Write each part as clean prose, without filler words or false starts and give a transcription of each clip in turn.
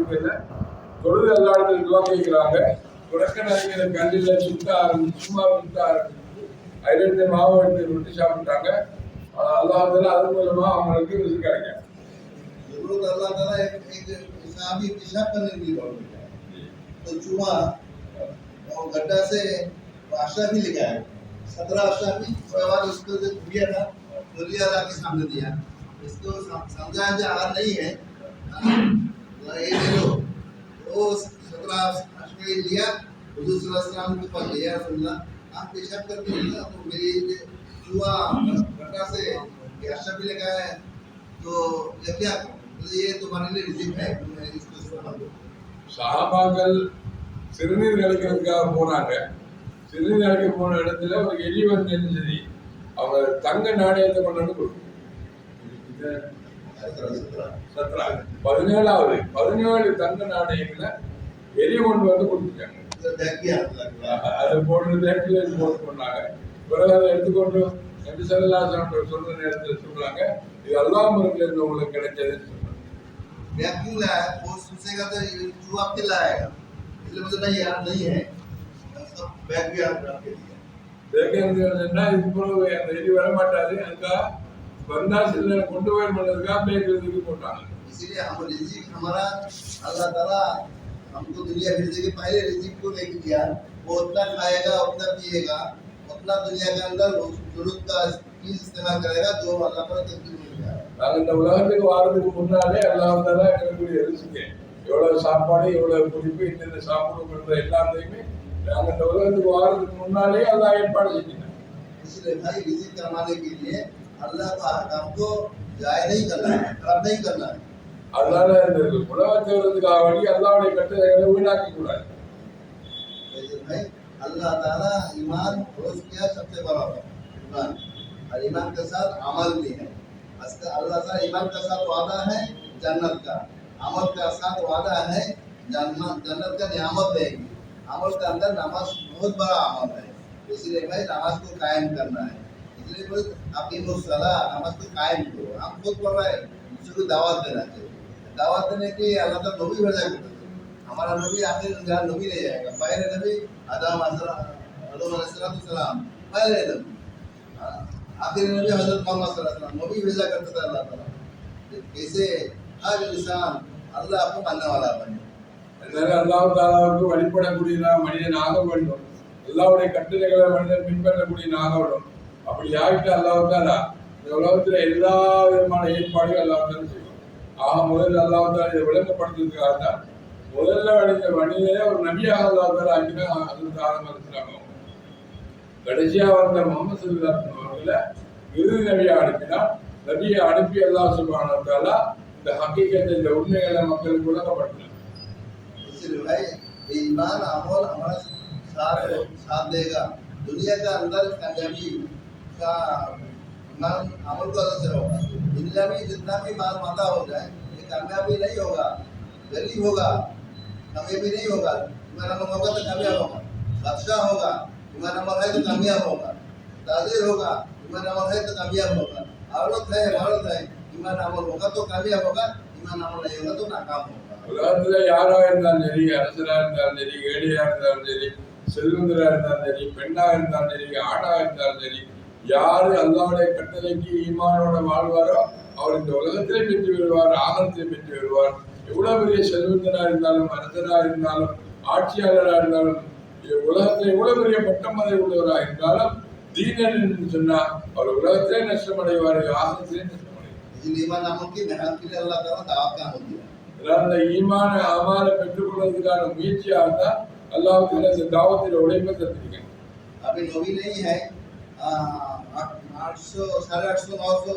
கொடுக்கல. தொழுது எல்லா இடத்துல துவா கேட்கிறாங்க. தொடக்க நிறைய கல்லில் சுத்த ஆரம்பிச்சு சும்மா சுத்த ஆரம்பிச்சு அதிலிருந்து மாவு எடுத்து ரொட்டி சாப்பிட்டாங்க. அல்லாஹ் அது மூலமா அவங்களுக்கு ருசி கிடைக்கும். अल्लाह ताला एक साहबी पेशाब करने की दौड़ में तो चूहा और गड्ढा से अशराफी लेके आया 17 अशराफी। उसके बाद उसको जो दिया था गोलियां अल्लाह के सामने दिया, इसको समझाया जो हार नहीं है ये ले लो। वो 17 अशराफी लिया हुजूर सल्लल्लाहु अलैहि वसल्लम के पास लिया, रसूलुल्लाह आप पेशाब करते हो ना तो मेरी चूहा गड्ढा से अशराफी लेके आया तो ये क्या ये तुम्हारे लिए रिजिक है, इसको समझो। சஹாபாக்கள் சிறுநீர் கழிக்கிறதுக்காக போனாங்க. சிறுநீர் கழிக்க போன இடத்துல ஒரு எலி வந்து சரி அவங்க தங்க நாணயத்தை கொண்டு வந்து கொடுக்கும். 17 தங்க நாணயங்களை எலி கொண்டு வந்து கொடுத்துட்டாங்க. அதை போட்டு தேக்கில போட்டு கொண்டாங்க. பிறகு அதை எடுத்துக்கொண்டு நபி ஸல்லல்லாஹு அலைஹி வஸல்லம் சொல்ற நேரத்தில் சொல்றாங்க இது அல்லாஹ் முறையில் இருந்தவங்களுக்கு கிடைச்சதுன்னு சொல்றாங்க. वैक्यूम है वो सोचेगा तो चूहा आपके लाएगा, इसलिए मुझे नहीं यार नहीं है सब बैग भी आप रख दिया என்ன இது போல அந்த எலி வர மாட்டாது. அதுக்காக வந்தா சில கொண்டு போய் பண்ணதுக்காக பேக்கிறதுக்கு போட்டாங்க. इसीलिए हम रिजिक हमारा अल्लाह ताला हमको दुनिया भेजने के पहले रिजिक को लेके दिया, वो उतना खाएगा उतना पिएगा उतना दुनिया के अंदर जरूरत का चीज इस्तेमाल करेगा जो अल्लाह ताला तकदीर में लिखा है। நாங்கள் இந்த உலகத்துக்கு வாரதுக்கு முன்னாலே அல்லாஹ் தாலா எங்களுக்கு ரிஸ்க் எவ்வளவு சாப்பாடு எவ்வளவு குடிப்பு இந்த சாப்பிடுங்கிற எல்லாத்தையுமே நாங்கள் இந்த உலகத்துக்கு வாரதுக்கு முன்னாலே அல்லாஹ் ஏற்பாடு செஞ்சிட்டோம். इसलिए भाई रिजिक कमाने के लिए अल्लाह का काम को जाय नहीं करना है, खराब नहीं करना है। அதனால இந்த உலகத்தை வருவதுக்காக வேண்டி அல்லாஹ்வுடைய கட்டளைகளை வீணாக்க கூடாது. भाई अल्लाह ताला ईमान रोज किया सबसे बड़ा ईमान, और ईमान के साथ अमल भी है। अल्लाह ताला ईमान के साथ वादा है जन्नत का, अमल का साथ वादा है जन्नत का नियामत देगी। अमल के अंदर नमाज बहुत बड़ा अमल है, इसलिए भाई नमाज को कायम करना है। इसलिए बोले अकीमुस्सलाह, नमाज को कायम करो। हम खुद पढ़ रहे हैं, दूसरे को दावत देना चाहिए। दावत देने के लिए अल्लाह ताला नबी भेजा करते थे। हमारा नबी आखिर जहाँ नबी नहीं जाएगा, पहले नबी आदम अलैहिस्सलाम पहले नबी, आखिर नबी हजरत मोहम्मद सल्लल्लाहु अलैहि वसल्लम नबी भेजा करता था अल्लाह ताला। कैसे हर इंसान अल्लाह को मानने वाला बने। அதனால அல்லாஹ் தாலாவுக்கு வழிபடக்கூடிய மனிதன் ஆக வேண்டும். அல்லாஹ்வுடைய கட்டளைகளை மனிதன் பின்பற்றக்கூடியவனாக வேண்டும். அப்படி ஆகிட்டு அல்லாஹ் தாலா இந்த உலகத்துல எல்லா விதமான ஏற்பாடுகள் அல்லாஹ் தாலா செய்வான். ஆக முதல்ல அல்லாஹ் தாலா இதை விளங்கப்படுத்துறதுக்காக தான் முதல்ல அடைந்த மனிதனே ஒரு நபியாக அல்லாஹ் தாலா ஆக்கினா ஹஜ்ரத் ஆதம் அலைஹிஸ்ஸலாம். கடைசியா வந்த முஹம்மது ஸல்லல்லாஹு அலைஹி வஸல்லம் அவர்களை இறுதி நபியா அனுப்பினார். நபியை அனுப்பி அல்லாஹ் சுப்ஹானஹு வ தஆலா இந்த ஹக்கீகத்தை இந்த உண்மைகளை மக்களுக்கு விளங்கப்படுத்தினார். इसलिए भाई ईमान अमल हमारा साथ देगा। दुनिया का अंदर कामयाबी का ईमान अमल को असर होगा। दुनिया में जितना भी माल माता हो जाए ये कामयाबी नहीं होगा, गरीब होगा, कामयाबी नहीं होगा। ईमान अमल होगा तो कामयाब होगा, बादशाह होगा ईमान अमल है तो कामयाब होगा, ताजिर होगा ईमान अमल है तो कामयाब होगा, औरत है मर्द है ईमान अमल होगा तो कामयाब होगा, ईमान अमल नहीं होगा तो नाकाम होगा। உலகத்துல யாரா இருந்தாலும் சரி, அரசரா இருந்தாலும் சரி, ஏழையா இருந்தாலும் சரி, செல்வந்தரா இருந்தாலும் சரி, பெண்ணா இருந்தாலும் சரி, ஆணா இருந்தாலும் சரி, யாரு அல்லாஹ்வுடைய கட்டளைக்கு ஈமானோட வாழ்வாரோ அவர் இந்த உலகத்திலே பெற்று வருவார், ஆகத்திலே பெற்று வருவார். எவ்வளவு பெரிய செல்வந்தரா இருந்தாலும், அரசரா இருந்தாலும், ஆட்சியாளரா இருந்தாலும், உலகத்துல எவ்வளவு பெரிய பட்டம் பதவி உள்ளவராக இருந்தாலும் தீனன் என்று சொன்னா அவர் உலகத்திலே நஷ்டம் அடைவார், ஆகத்திலே நஷ்டம் அடைவார். ईमान अमल की मेहनत के लिए अल्लाह ताला दावत का होती है। அந்த ஈமான அமாலை பெற்றுக்கொள்வதற்கான முயற்சியாக தான் அல்லாஹ் தாலா இந்த தாவத்தில் உழைப்பை தந்திருக்கேன். अभी नबी नहीं है, 800 850 900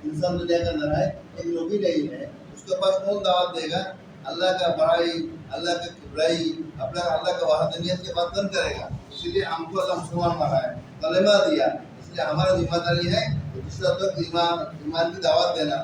इंसान दुनिया के अंदर है, एक नबी नहीं है। उसके पास कौन दावत देगा? अल्लाह का बड़ाई, अल्लाह का किबराई, अपना अल्लाह का वहदानियत के बात कौन करेगा? इसलिए हमको अल्लाह मुसलमान बनाया, कलेमा दिया। इसलिए हमारा जिम्मेदारी है दूसरा तक ईमान की दावत देना,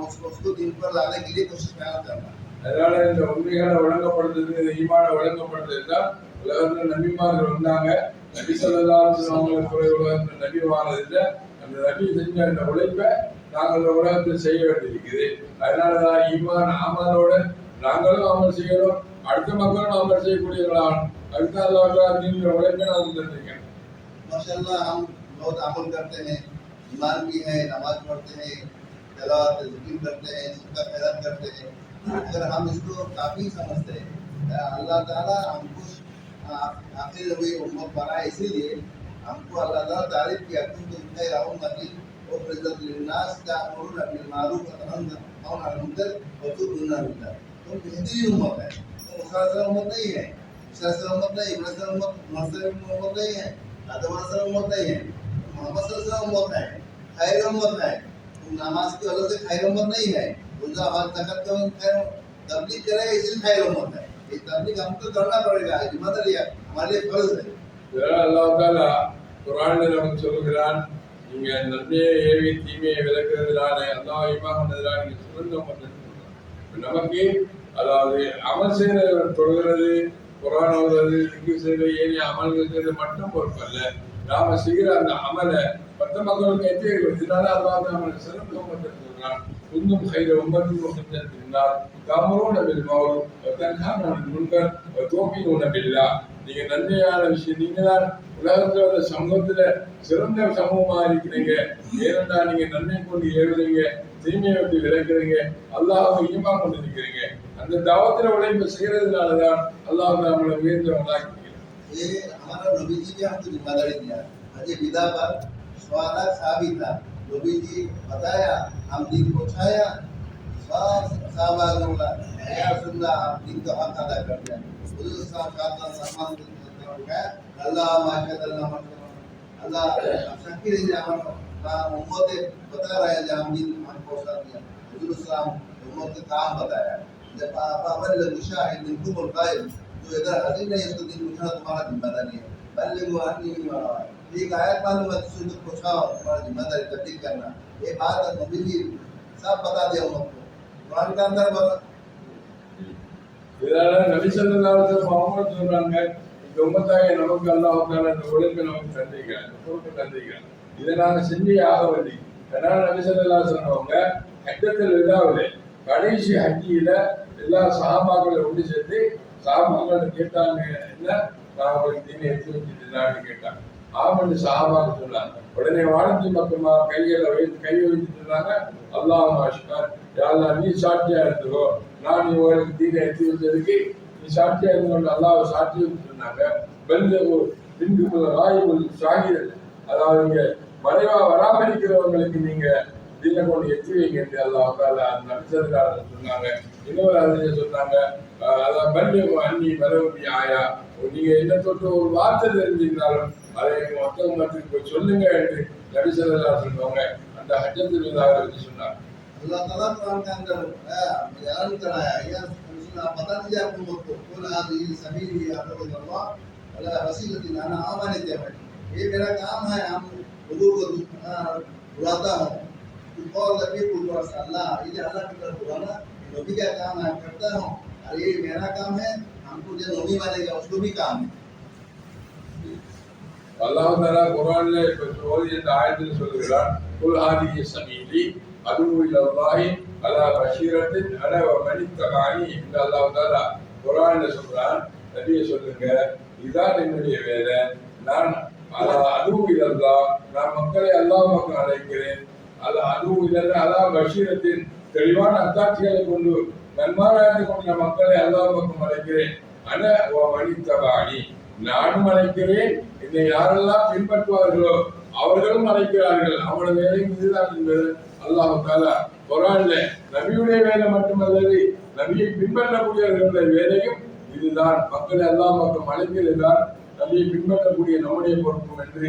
उसको दिन पर लाने के लिए कोशिश करना। அதனால இந்த உண்மைகளை வழங்கப்படுறது, இந்த ஈமான வழங்கப்படுறது தான் உலகத்துல நபிமார்கள் வந்தாங்க. நபி ஸல்லல்லாஹு அலைஹி வஸல்லம் உலகத்துல நபி வாழறதுல அந்த நபி செஞ்ச அந்த உழைப்பை நாங்கள் இந்த உலகத்தில் செய்ய வேண்டியிருக்குது. அதனாலதான் ஈமான் அமலோட நாங்களும் அமல் செய்கிறோம், அடுத்த மக்களும் அமல் செய்யக்கூடியவர்களாக அதுதான் அல்லாஹ் நீங்க உழைப்பை நான் தந்திருக்கேன். माशाल्लाह हम बहुत अमल करते हैं, ईमान भी है, नमाज पढ़ते हैं, तिलावत ज़िक्र करते हैं, सबका खैरात करते हैं। अगर हम इसको काफ़ी समझते हैं, अल्लाह ताला हमको आखिर नबी उम्मत बनाए, इसीलिए हमको अल्लाह ताला तारीफ किया कुंतुम खैरा उम्मतिन उखरिजत लिन्नास तअमुरुना बिल मारूफ व तनहौना अनिल मुनकर व तु'मिनूना बिल्लाह। तुम बेहतरीन उम्मत है, तुम मुसलसल उम्मत नहीं है, मुसलसल उम्मत नहीं, मुसलसल उम्मत नहीं है, आदम अलैहिस्सलाम उम्मत नहीं है, मोहम्मद सल्लल्लाहु अलैहि वसल्लम उम्मत है, खैर उम्मत है। तुम नमाज की वजह से खैर उम्मत नहीं है, रोजा हज ज़कात का खैर तबलीग करे इसलिए खैर उम्मत है। ये तबलीग हमको करना पड़ेगा, जिम्मेदारी है, हमारे लिए फर्ज है। அல்லாஹ் தாலா குர்ஆனில் நமக்கு சொல்கிறான், நீங்க நன்மையை ஏவி தீமையை விலக்குறதுனால அல்லாஹ் இமானதுனால நீங்க சிறந்த உம்மத். நமக்கு அதாவது அமல் செய்யறது, தொழுகிறது, குர்ஆன் ஓதுறது, திக்ர் செய்யறது, ஏனைய அமல்கள் செய்யறது மட்டும் பொறுப்பல்ல, நாம செய்கிற அந்த அமலை மற்ற மக்களுக்கு எத்தி வைக்கிறதுனால அல்லாஹ் நம்மளுக்கு சிறந்த உம்மத் சொல்றான். குந்தும் கைர உம்மத்தின் உஹ்ரிஜத் லின்னாஸ் தஅமுருன பில் மஅரூஃப் வ தன்ஹவுன அனில் முன்கர் வ து'மினூன பில்லாஹ். நீங்க நன்மையான விஷயம், நீங்க தான் உலகத்தோட சமூகத்துல சிறந்த சமூகமா இருக்கிறீங்க. ஏனென்றா நீங்க நன்மை கொண்டு ஏறுறீங்க, தீமையை விட்டு விலக்குறீங்க, அல்லாஹ்வை ஈமான் கொண்டு இருக்கிறீங்க. அந்த தாவத்துல உழைப்பு செய்யறதுனாலதான் அல்லாஹ் நம்மளை உயர்ந்தவங்களாக்கிறீங்க. ये हमारा नबी जी ने हमको जिम्मेदारी दिया। अजय विदा पर स्वादा साबित था, नबी जी बताया, हम दिन पहुंचाया, सब साहबा ने बोला या रसूलुल्लाह आप दिन का हक अदा कर दिया। हुजूर साहब का सम्मान करके अल्लाह माशाअल्लाह अल्लाह शकीर है हमारा उम्मत बता रहा है जब हम दिन हम पहुंचा दिया। हुजूर साहब उम्मत का काम बताया, जब आप अवल मुशाहिद मिनकुम अलगायब, जो इधर हाजिर नहीं इसको दिन पूछना तुम्हारा जिम्मेदारी है। बल्लिगु अन्नी एक आयत मालूम है तुम तो पूछाओ, तुम्हारा जिम्मेदारी तब्लीग करना। ये बात नबी जी सब बता दिया उम्मत को, कुरान के अंदर बता। இதனால நபி ஸல்லல்லாஹு அலைஹி வஸல்லம் அவங்க சொல்றாங்க, இந்த உம்மத்தாய நமக்கு அல்லாஹ் தஆலா இந்த உழைப்பை நமக்கு தந்திருக்கிறார், பொறுப்பு தந்திருக்கிறார். இதை நாங்க செஞ்சே ஆக வேண்டி. அதனால நபி ஸல்லல்லாஹு அலைஹி வஸல்லம் அவங்க ஹஜ்ஜத்துல் விதாவிலே கடைசி ஹஜ்ஜில எல்லா சஹாபாக்களை ஒன்று சேர்த்து சஹாபாக்கள் கேட்டாங்க, என்ன நான் உங்களுக்கு தீனை எடுத்து வச்சுட்டு கேட்டாங்க. ஆமன்னு சஹாபாக்கள் சொன்னாங்க. உடனே வானத்தி பக்கமா கையை வைத்துட்டு இருந்தாங்க, அல்லாஹ் அஷ்ஹது யா அல்லாஹ் நீ சாட்சியா இருந்துக்கோ, நான் உங்களுக்கு தீனை எடுத்து வச்சதுக்கு நீ சாட்சியா இருந்து அல்லாஹ் சாட்சி சொன்னாங்க. பெல்ல பின்பு ராயுல் ஷாஹித், அதாவது நீங்க மறைவா வராமரிக்கிறவங்களுக்கு நீங்க தீனை கொண்டு எத்தி வைங்க என்று அல்லாஹ் தஆலா நபிசல்லாஹு சொன்னாங்க. இன்னொரு அதில் சொன்னாங்க, அதான் பல்லு அன்னி மரபி ஆயா, நீங்க என்ன தொட்டு ஒரு வார்த்தை தெரிஞ்சிருந்தாலும் அதை மொத்த உம்மத்துக்கு போய் சொல்லுங்க என்று நபி ஸல்லல்லாஹு அலைஹி வஸல்லம் அந்த ஹஜ்ஜத்துல் விதாவை வச்சு சொன்னாங்க. अल्लाह ताला कुरान के अंदर ऐलान कराया, या रसूलुल्लाह बता दीजिए आप उम्मत को, कुल हाज़िही सबीली अदअल्लाह अला रसीलतिन अना आमनत है। ये मेरा काम है, हम हुजूर को बुलाता हूँ, to call the people towards Allah. ये अल्लाह की तरफ बुलाना नबी का काम है, करता हूँ, और ये मेरा काम है, हमको जो नबी मानेगा उसको भी काम है। அல்லாஹ் தஆலா குர்ஆன்ல ஓதிய இந்த ஆயத்தில் சொல்கிறார், குல் ஹாதிஹி சபீலி அது இலல்லாஹி அலா பஷீரத்தின் அன வ மனித்தபானி என்று அல்லாஹ் தஆலா குர்ஆன்ல சொல்றான். நபியே சொல்லுங்க, இதான் என்னுடைய வேலை, நான் அது இலல்லாஹ், நான் மக்களை அல்லாஹ் பக்கம் அழைக்கிறேன். அது இல்லல்ல அலா பஷீரத்தின், தெளிவான அத்தாட்சிகளை கொண்டு நன்மாராயத்தை கொண்ட மக்களை அல்லாஹ் பக்கம் அழைக்கிறேன். அன வ மனித்தபானி, நானும் அழைக்கிறேன், என்னை யாரெல்லாம் பின்பற்றுவார்களோ அவர்களும் அழைக்கிறார்கள். அவனோட வேலை இதுதான் என்பது அல்லாஹ் தஆலா குர்ஆன்ல நபியுடைய வேலை மட்டுமல்லது, நபியை பின்பற்றக்கூடியவர்களுடைய வேலையும் இதுதான். மக்களை அல்லாஹ் பக்கம் அழைக்கிறதுதான் நபியை பின்பற்றக்கூடிய நம்முடைய பொறுப்பு என்று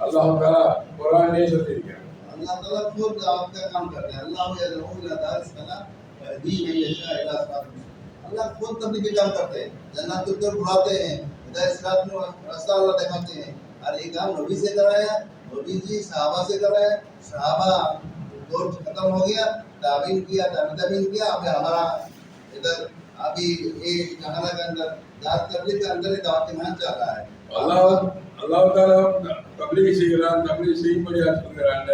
அல்லாஹ் தஆலா குர்ஆனிலே சொல்லியிருக்கிறார். अल्लाह ताला खुद आपका काम करते हैं। अल्लाह यदऊ इला दारिस सलाम दी में यशा इला सिरात, अल्लाह खुद तबलीग का काम करते हैं, जन्नत की तरफ बुलाते हैं, हिदायत सिरात में रास्ता अल्लाह दिखाते हैं। और ये काम नबी से कराया, नबी जी सहाबा से कराया, सहाबा दौर खत्म हो गया, ताबीन किया, ताबीन किया, अब हमारा इधर अभी ये जहाना के अंदर दात तबलीग के अंदर दावत ईमान चल रहा है। அல்லாஹ் தஆலா தப்லீக் செய்கிறான், தப்லீக் செய்யும்படியாக சொல்கிறாங்க.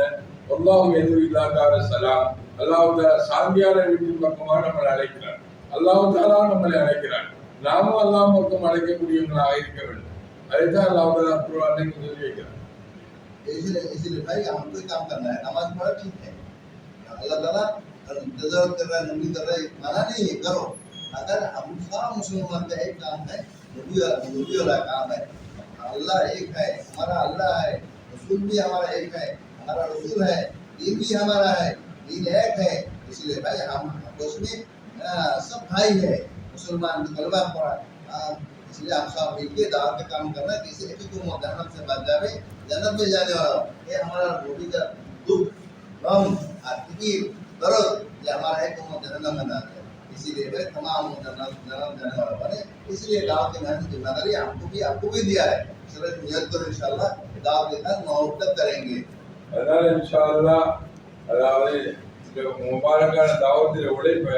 அல்லாஹ் எது இல்லாதார சலாம், அல்லாஹ் தஆலா சாந்தியான வீட்டின் பக்கமாக நம்மளை அழைக்கிறார். அல்லாஹ் தாலா நம்மளை அழைக்கிறான். நாமும் அல்லாஹ் பக்கம் அழைக்கக்கூடியவங்களாக இருக்க வேண்டும். அதைத்தான் அல்லாஹ் தாலா குர்ஆனில் சொல்லி வைக்கிறான். इसलिए भाई हमको ही काम करना है, नमाज पढ़ा ठीक है, अल्लाह ताला डिजर्व कर रहा है, नबी कर रहा है, मना नहीं है, करो। अगर हम सब मुसलमान का एक काम है, नबी वाला काम है, अल्लाह एक है, हमारा अल्लाह है, रसूल भी हमारा एक है, हमारा रसूल है, दीन भी हमारा है, दीन एक है। इसलिए भाई हम उसमें सब भाई है, मुसलमान कलमा पढ़ा, इसलिए हम सब मिलके दावत का काम करना, किसी एक को जहन्नम से बच जावे, जन्नत में जाने वाला। ये हमारा रोटी का दुख, गम, तकलीफ, दर्द, ये हमारा एक को जहन्नम में ना जाए। इसीलिए भाई तमाम जन्नत जाने वाला बने। इसलिए दावत की मेहनत जिम्मेदारी आपको भी दिया है। चलो नियत करो, इंशाल्लाह दावत के साथ मोहब्बत करेंगे। அதனால இன்ஷா அல்லாஹ், அதாவது இந்த முபாரக்கான தாவத்தில் உழைப்பை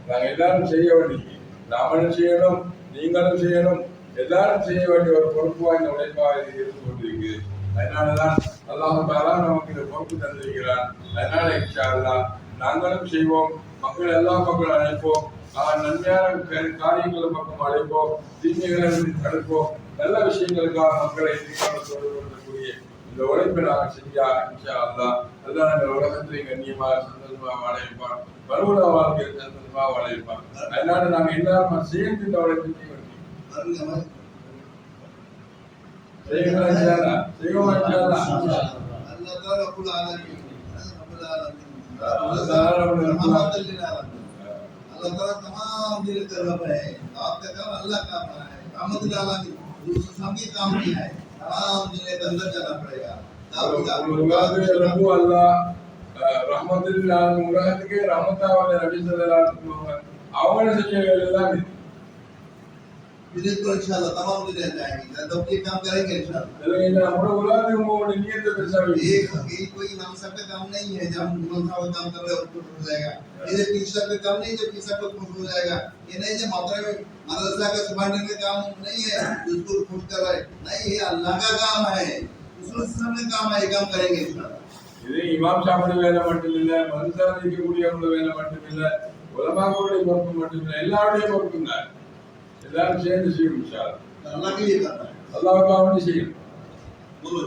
நாங்கள் எல்லாரும் செய்ய வேண்டியது, நாமளும் செய்யணும், நீங்களும் செய்யணும், எல்லாரும் செய்ய வேண்டிய ஒரு பொறுப்பு வாய்ந்த உழைப்பாக இது இருந்து கொண்டிருக்குது. அதனாலதான் அல்லாஹ் தாலா நமக்கு இந்த பொறுப்பு தந்திருக்கிறான். அதனால இன்ஷா அல்லாஹ் நாங்களும் செய்வோம், மக்கள் எல்லா மக்களும் அழைப்போம், நன்மையான காரியங்களை பக்கம் அழைப்போம், தீமைகளை தடுப்போம், நல்ல விஷயங்களுக்காக மக்களை தொடர்புடைய இந்த உழைப்பை நாங்கள் செஞ்சா இன்ஷா அல்லாஹ் அல்லாஹ் நாங்கள் உலகத்திலே கண்ணியமாக சந்தோஷமாக வாழ வைப்பான், பருவ வாழ்க்கையில் சந்தோஷமாக வாழ வைப்பான். அதனால நாங்கள் எல்லாரும் சேர்ந்து இந்த உழைப்பை செய்ய வேண்டும். செய்வோம் இன்ஷா அல்லாஹ், செய்வோம் இன்ஷா அல்லாஹ். अल्लाह ताला रब्बुल आलमीन, रब्बुल आलमीन, अल्लाह ताला रब्बुल आलमीन, अल्लाह ताला तमाम दिल कर रब है। आपका काम अल्लाह का काम है, रहमतुल आलमीन, दूसरे सबके काम नहीं है, तमाम दिल के अंदर जाना पड़ेगा। रब्बु अल्लाह रहमतुल आलमीन, உலகத்துக்கே ரஹமத்தாக நபி ஸல்லல்லாஹு அலைஹி வஸல்லம் அவங்க செஞ்ச வேலையெல்லாம் இது. बिल्कुल इंशाल्लाह तमाम दिन जाएंगे, तो ये काम करेंगे इंशाल्लाह। लेकिन हमारे उलाद में वो नियत पे सब ये कोई हम सबका काम नहीं है, जब हम लोग काम कर रहे हैं उसको हो जाएगा। ये पीछा का काम नहीं, जो पीछा को खुश हो जाएगा। ये नहीं जो मात्रा में मदरसा का संभालने का काम नहीं है, उसको खुश कर रहे नहीं, ये अल्लाह का काम है, उसको सामने काम है, ये काम करेंगे इंशाल्लाह। இது இமாம் சாப்பிட வேலை மட்டும் இல்லை, மதரசா இருக்கக்கூடியவங்களோட வேலை மட்டும் இல்லை, உலமாக்களுடைய பொறுப்பு மட்டும் இல்லை, எல்லாருடைய பொறுப்பும் தான். எல்லாரும் சேர்ந்து செய்யணும் இன்ஷா அல்லாஹ். अल्लाह के लिए करना है, அல்லாஹ்வுக்காக வேண்டி செய்யணும். बोलो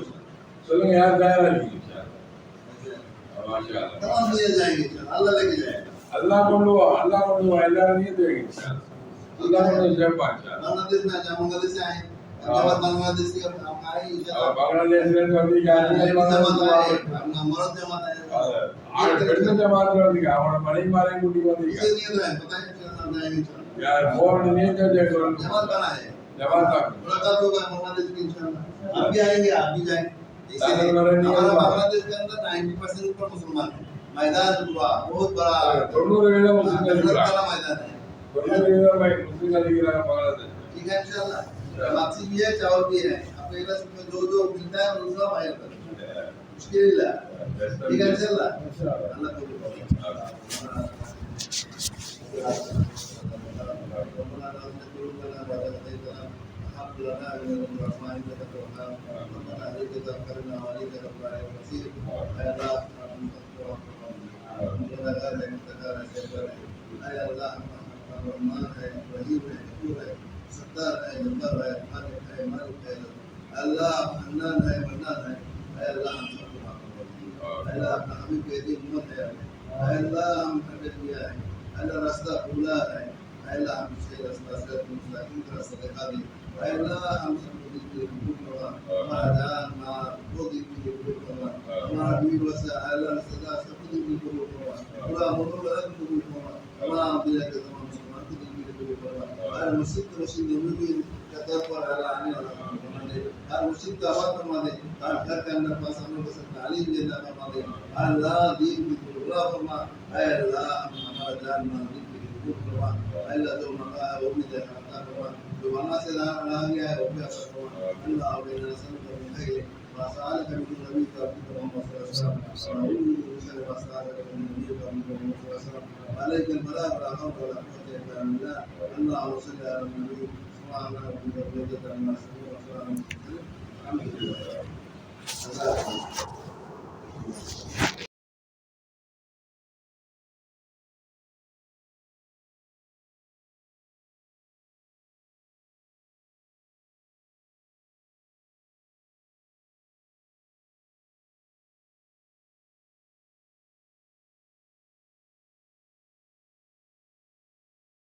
சொல்லுங்க, யார் தயாரா இருக்கீங்க? இன்ஷா அல்லாஹ். மாஷா அல்லாஹ். तमाम ले जाएंगे इंशाल्लाह, अल्लाह लेके जाएगा। அல்லாஹ் கொண்டு வா, அல்லாஹ் கொண்டு வா, எல்லாரும் நியத்து வைங்க இன்ஷா அல்லாஹ். अल्लाह கொண்டு சேர்ப்பா இன்ஷா அல்லாஹ். बांग्लादेश में जहाँ बांग्लादेश से आए, जब बांग्लादेश से हम आए इंशाल्लाह, बांग्लादेश में कभी मरद जमात है, பெருச ஜமாத்துல வந்தீங்க, அவனோட மனைவி மாரையும் கூட்டிட்டு வந்தீங்க. ये नहीं है, पता है इंशाल्लाह जाएंगे इंशाल्लाह। यार मोहन नियत है जमात बना है, जमात मुलाकात होगा बांग्लादेश में इंशाल्लाह। आप भी आएंगे, आप भी जाएंगे। हमारा बांग्लादेश के अंदर 90% ऊपर मुसलमान है, मैदान पूरा बहुत बड़ा 90 मुस्लिम बड़ा मैदान है। 90 मुस्लिम अलीगढ़ बांग्लादेश। ठीक है इंशाल्लाह, बाकी भी है, चावल भी है, आपको एक जो मिलता है वो सब आएगा, मुश्किल नहीं। ठीक है इंशाल्लाह, अल्लाह को अल्लाह हन्नान है, मन्नान है, अल्लाह हम सबको माफ कर दीजिए। अल्लाह अपना हबीब के दी उम्मत है, अल्लाह हम हमें दिया है, अल्लाह रास्ता खुला है, अल्लाह हम से रास्ता से मुस्तकीम का रास्ता दिखा दी। अल्लाह हम सबको दिल की कबूल करवा, हमारा जान माल वो दिल की कबूल करवा, हमारा बीवी बच्चा अल्लाह सदा सब दिल की कबूल करवा, पूरा मोहब्बत रख कबूल करवा, तमाम दुनिया के तमाम मुसलमान की दिल की कबूल करवा। हर मुसीबत में कदर पर अल्लाह आने वाला हर मुश्किल का आवाज फरमा दे, हर घर के अंदर पास हम लोग को तालीम देना फरमा दे। अल्लाह दीन की पूरा फरमा, अल्लाह हमारा जान माल दीन की कबूल फरमा, अल्लाह जो मंगा है वो भी देना अता फरमा, जो मंगा से रहा गया है वो भी अता फरमा। अल्लाह अपने नस्ल को मिठाई मसाल का भी नबी का भी मोहम्मद सल्लल्लाहु अलैहि वसल्लम मसाल का भी नबी का भी मोहम्मद सल्लल्लाहु अलैहि वसल्लम अलैहि बला वला हौल वला कुव्वता इल्ला बिल्लाह। अल्लाहुम्मा सल्ली अला नबी सुभान रब्बिका रब्बिल इज्जति अम्मा यसिफून व सलामुन अलल मुरसलीन।